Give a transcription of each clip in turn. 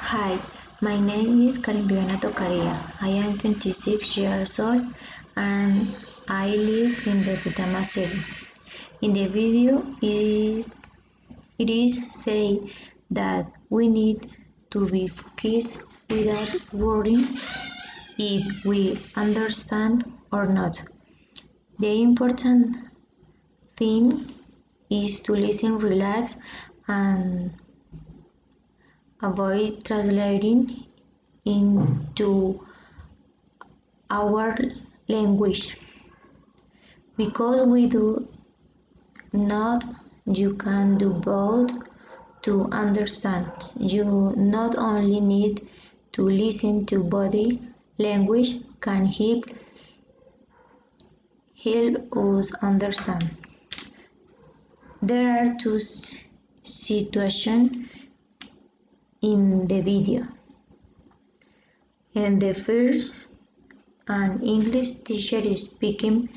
Hi, my name is Karen Tocaria. I am 26 years old and I live in the Putama city. In the video, it is said that we need to be focused without worrying if we understand or not. The important thing is to listen, relax, and avoid translating into our language. Because we do not, you can do both to understand. You not only need to listen to body language can help us understand. There are two situations in the video. In the first, an English teacher is speaking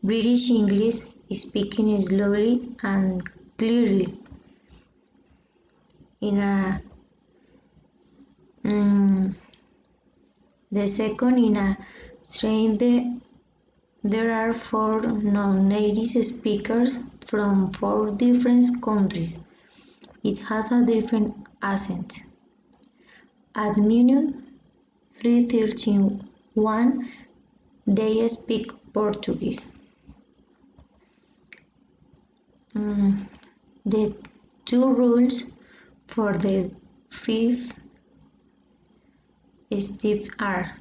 British English, speaking slowly and clearly. The second, in a train, there are four non-native speakers from four different countries. It has a different accent. At minute 3:31, they speak Portuguese. The two rules for the fifth step are: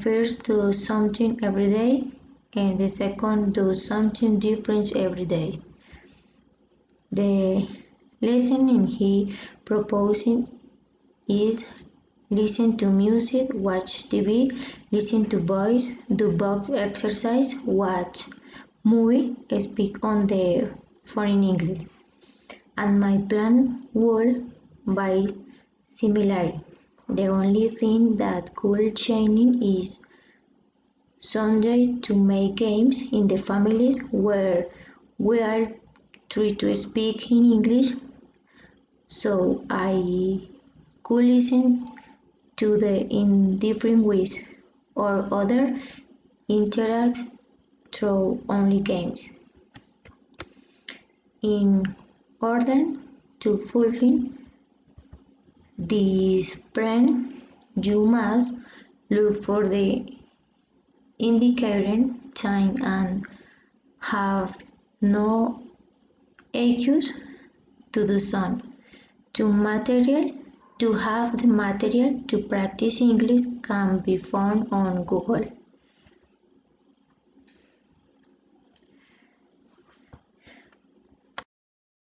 first, do something every day, and the second, do something different every day. The lesson he proposing is: listen to music, watch TV, listen to voice, do box exercise, watch movie, speak on the phone in English. And my plan will be similar. The only thing that could change is Sunday to make games in the families where we are trying to speak in English, so I could listen to the in different ways or other interact through only games. In order to fulfill this plan, you must look for the indicated time and have no excuse to do so. To have the material to practice English can be found on Google.